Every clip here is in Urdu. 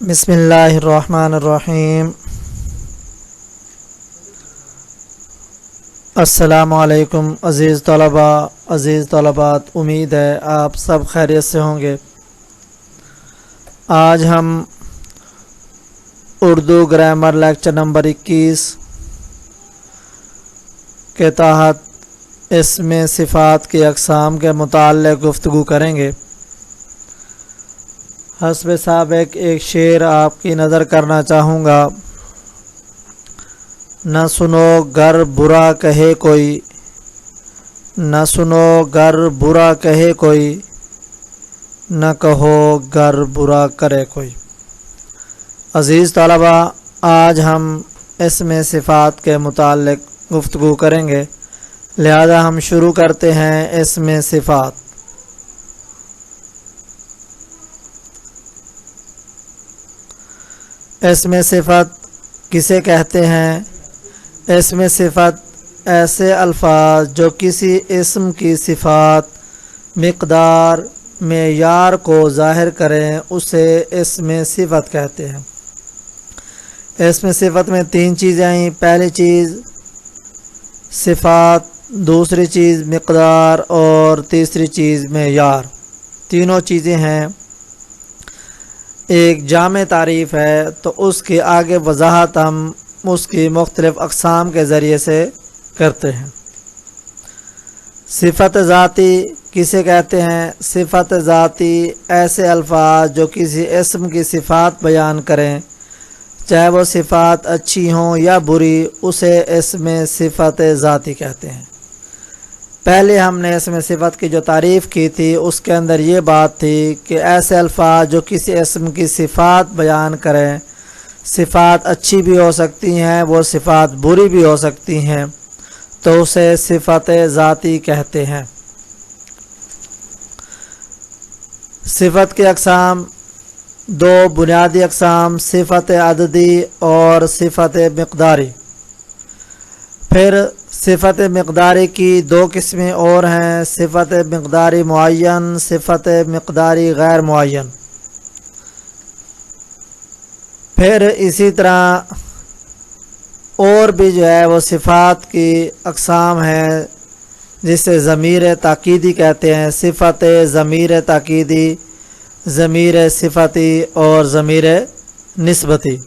بسم اللہ الرحمن الرحیم۔ السلام علیکم عزیز طلباء، عزیز طالبات، امید ہے آپ سب خیریت سے ہوں گے۔ آج ہم اردو گرامر لیکچر نمبر 21 کے تحت اسم صفات کی اقسام کے متعلق گفتگو کریں گے۔ حسب سابق ایک شعر آپ کی نظر کرنا چاہوں گا۔ نہ سنو گر برا کہے کوئی، نہ سنو گر برا کہے کوئی، نہ کہو گر برا کرے کوئی۔ عزیز طلباء، آج ہم اسم صفات کے متعلق گفتگو کریں گے، لہذا ہم شروع کرتے ہیں اسم صفات۔ اسم صفت کسے کہتے ہیں؟ اسم صفت ایسے الفاظ جو کسی اسم کی صفات، مقدار، معیار کو ظاہر کریں، اسے اسم صفت کہتے ہیں۔ اسم صفت میں 3 چیزیں آئیں۔ پہلی چیز صفات، دوسری چیز مقدار اور تیسری چیز معیار۔ تینوں چیزیں ہیں۔ ایک جامع تعریف ہے تو اس کے آگے وضاحت ہم اس کی مختلف اقسام کے ذریعے سے کرتے ہیں۔ صفت ذاتی کسے کہتے ہیں؟ صفت ذاتی ایسے الفاظ جو کسی اسم کی صفات بیان کریں، چاہے وہ صفات اچھی ہوں یا بری، اسے اسم صفت ذاتی کہتے ہیں۔ پہلے ہم نے اسم صفت کی جو تعریف کی تھی اس کے اندر یہ بات تھی کہ ایسے الفاظ جو کسی اسم کی صفات بیان کریں، صفات اچھی بھی ہو سکتی ہیں، وہ صفات بری بھی ہو سکتی ہیں، تو اسے صفت ذاتی کہتے ہیں۔ صفت کے اقسام 2 بنیادی اقسام، صفت عددی اور صفت مقداری۔ پھر صفت مقداری کی 2 قسمیں اور ہیں، صفت مقداری معین، صفت مقداری غیر معین۔ پھر اسی طرح اور بھی جو ہے وہ صفات کی اقسام ہیں، جسے ضمیر تاکیدی کہتے ہیں۔ صفت ضمیر تاکیدی، ضمیر صفتی اور ضمیر نسبتی۔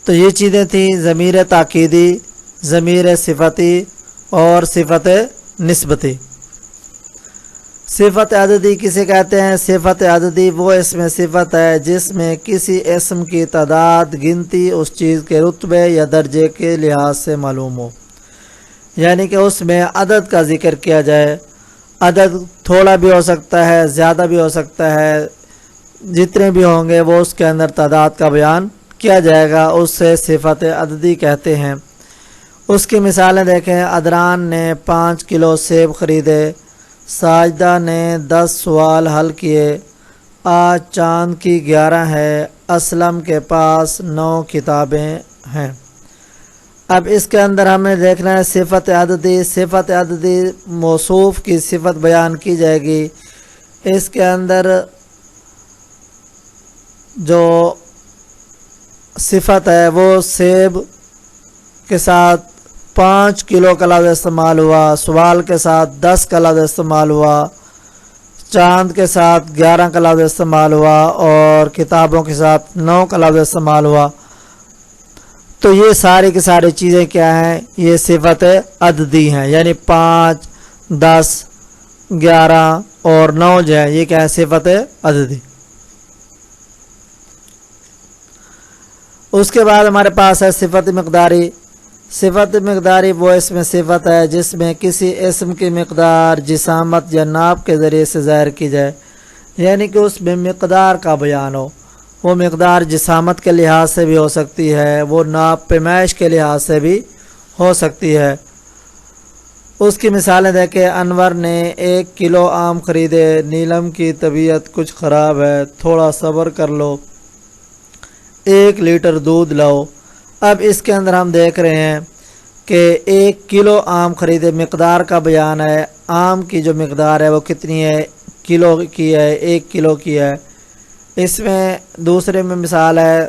تو یہ چیزیں تھیں، ضمیر تاکیدی، ضمیر صفتی اور صفت نسبتی۔ صفت عددی کسے کہتے ہیں؟ صفت عددی وہ اسم صفت ہے جس میں کسی اسم کی تعداد، گنتی اس چیز کے رتبے یا درجے کے لحاظ سے معلوم ہو، یعنی کہ اس میں عدد کا ذکر کیا جائے۔ عدد تھوڑا بھی ہو سکتا ہے، زیادہ بھی ہو سکتا ہے، جتنے بھی ہوں گے وہ اس کے اندر تعداد کا بیان کیا جائے گا، اس سے صفت عددی کہتے ہیں۔ اس کی مثالیں دیکھیں۔ ادران نے 5 کلو سیب خریدے، ساجدہ نے 10 سوال حل کیے، آج چاند کی 11 ہے، اسلم کے پاس 9 کتابیں ہیں۔ اب اس کے اندر ہمیں دیکھنا ہے صفت عددی۔ صفت عددی موصوف کی صفت بیان کی جائے گی۔ اس کے اندر جو صفت ہے وہ سیب کے ساتھ 5 کلو کا لفظ استعمال ہوا، سوال کے ساتھ 10 کا لفظ استعمال ہوا، چاند کے ساتھ 11 کا لفظ استعمال ہوا اور کتابوں کے ساتھ 9 کا لفظ استعمال ہوا۔ تو یہ ساری کی ساری چیزیں کیا ہیں؟ یہ صفت عددی ہیں، یعنی 5، 10، 11 اور 9 جو ہے یہ کیا ہے؟ صفت عددی۔ اس کے بعد ہمارے پاس ہے صفت مقداری۔ صفت مقداری وہ اسم صفت ہے جس میں کسی اسم کی مقدار جسامت یا ناپ کے ذریعے سے ظاہر کی جائے، یعنی کہ اس میں مقدار کا بیان ہو۔ وہ مقدار جسامت کے لحاظ سے بھی ہو سکتی ہے، وہ ناپ پیمائش کے لحاظ سے بھی ہو سکتی ہے۔ اس کی مثالیں دیکھیں۔ انور نے 1 کلو آم خریدے، نیلم کی طبیعت کچھ خراب ہے، تھوڑا صبر کر لو، 1 لیٹر دودھ لاؤ۔ اب اس کے اندر ہم دیکھ رہے ہیں کہ 1 کلو آم خریدے، مقدار کا بیان ہے۔ آم کی جو مقدار ہے وہ کتنی ہے؟ کلو کی ہے، 1 کلو کی ہے، اس میں دوسرے میں مثال ہے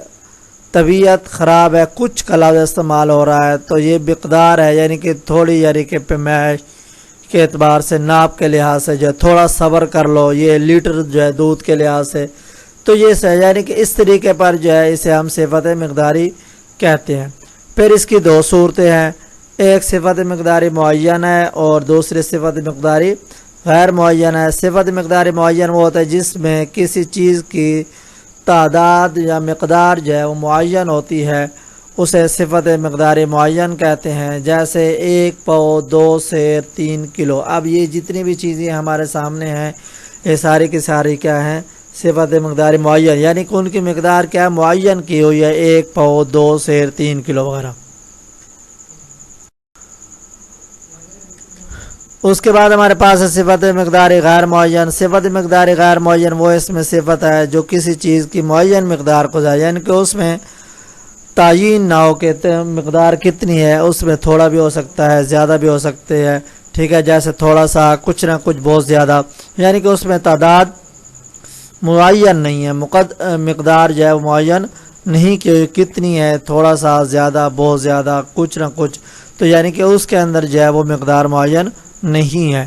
طبیعت خراب ہے، کچھ کا لفظ استعمال ہو رہا ہے، تو یہ مقدار ہے، یعنی کہ تھوڑی، یعنی کہ پیمائش کے اعتبار سے، ناپ کے لحاظ سے جو ہے تھوڑا صبر کر لو، یہ لیٹر جو ہے دودھ کے لحاظ سے، تو یہ یعنی کہ اس طریقے پر جو ہے اسے ہم صفت مقداری کہتے ہیں۔ پھر اس کی دو صورتیں ہیں، ایک صفت مقداری معین ہے اور دوسری صفت مقداری غیر معین ہے۔ صفت مقداری معین وہ ہوتا ہے جس میں کسی چیز کی تعداد یا مقدار جو ہے وہ معین ہوتی ہے، اسے صفت مقداری معین کہتے ہیں، جیسے 1 پاؤ 2 سیر 3 کلو۔ اب یہ جتنی بھی چیزیں ہمارے سامنے ہیں یہ ساری کی ساری کیا ہیں؟ صفت مقداری معین، یعنی کہ ان کی مقدار کیا معین کی ہوئی ہے، 1 پاؤ 2 سیر 3 کلو وغیرہ۔ اس کے بعد ہمارے پاس ہے صفت مقداری غیر معین۔ صفت مقداری غیر معین وہ اس میں صفت ہے جو کسی چیز کی معین مقدار کو جائے، یعنی کہ اس میں تعین نہ ہو کہ مقدار کتنی ہے، اس میں تھوڑا بھی ہو سکتا ہے، زیادہ بھی ہو سکتے ہیں، ٹھیک ہے، جیسے تھوڑا سا، کچھ نہ کچھ، بہت زیادہ، یعنی کہ اس میں تعداد معین نہیں ہے، مقدار جو ہے معین نہیں کہ کتنی ہے، تھوڑا سا، زیادہ، بہت زیادہ، کچھ نہ کچھ، تو یعنی کہ اس کے اندر جو ہے وہ مقدار معین نہیں ہے۔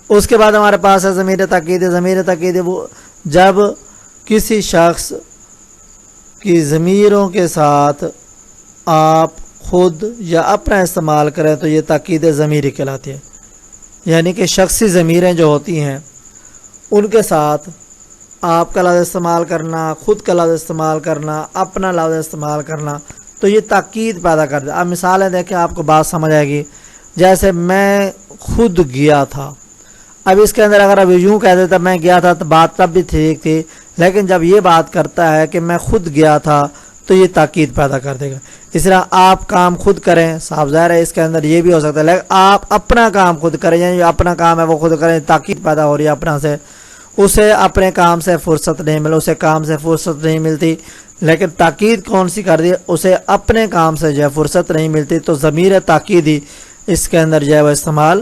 اس کے بعد ہمارے پاس ہے ضمیر تاکید۔ ضمیر تاکید وہ جب کسی شخص کی ضمیروں کے ساتھ آپ خود یا اپنا استعمال کریں تو یہ تاکید ضمیری کہلاتی ہے، یعنی کہ شخصی ضمیریں جو ہوتی ہیں ان کے ساتھ آپ کا لفظ استعمال کرنا، خود کا لفظ استعمال کرنا، اپنا لفظ استعمال کرنا، تو یہ تاکید پیدا کرتا ہے۔ اب مثالیں دیکھیں، آپ کو بات سمجھ آئے گی، جیسے میں خود گیا تھا۔ اب اس کے اندر اگر اب یوں کہہ دیتا میں گیا تھا تو بات تب بھی ٹھیک تھی، لیکن جب یہ بات کرتا ہے کہ میں خود گیا تھا تو یہ تاکید پیدا کر دے گا۔ اس طرح آپ کام خود کریں، صاف ظاہر ہے اس کے اندر یہ بھی ہو سکتا ہے، لیکن آپ اپنا کام خود کریں، یعنی جو اپنا کام ہے وہ خود کریں، تاکید پیدا ہو رہی ہے اپنا سے۔ اسے اپنے کام سے فرصت نہیں ملی، اسے کام سے فرصت نہیں ملتی، لیکن تاکید کون سی کر دی؟ اسے اپنے کام سے جو ہے فرصت نہیں ملتی، تو ضمیر تاکیدی اس کے اندر جو ہے وہ استعمال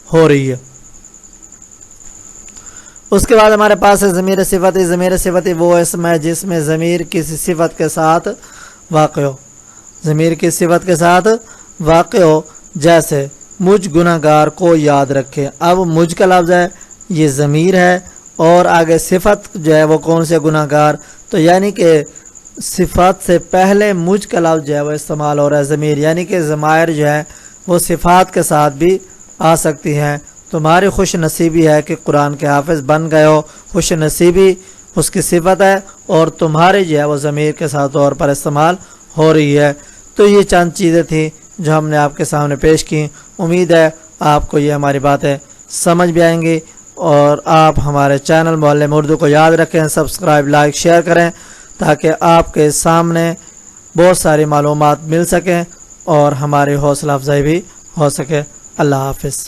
ہو رہی ہے۔ اس کے بعد ہمارے پاس ہے ضمیر صفتی۔ ضمیر صفتی وہ اسم ہے جس میں ضمیر کسی صفت کے ساتھ واقع ہو، ضمیر کی صفت کے ساتھ واقع ہو، جیسے مجھ گناہگار کو یاد رکھے۔ اب مجھ کا لفظ ہے، یہ ضمیر ہے، اور آگے صفت جو ہے وہ کون سے گناہگار، تو یعنی کہ صفات سے پہلے مجھ کا لفظ جو ہے وہ استعمال ہو رہا ہے ضمیر، یعنی کہ ضمائر جو ہے وہ صفات کے ساتھ بھی آ سکتی ہیں۔ تمہاری خوش نصیبی ہے کہ قرآن کے حافظ بن گئے ہو، خوش نصیبی اس کی صفت ہے اور تمہاری جو ہے وہ ضمیر کے ساتھ طور پر استعمال ہو رہی ہے۔ تو یہ چند چیزیں تھیں جو ہم نے آپ کے سامنے پیش کی۔ امید ہے آپ کو یہ ہماری باتیں سمجھ بھی آئیں گی، اور آپ ہمارے چینل معلم اردو کو یاد رکھیں، سبسکرائب، لائک، شیئر کریں، تاکہ آپ کے سامنے بہت ساری معلومات مل سکیں اور ہماری حوصلہ افزائی بھی ہو سکے۔ اللہ حافظ۔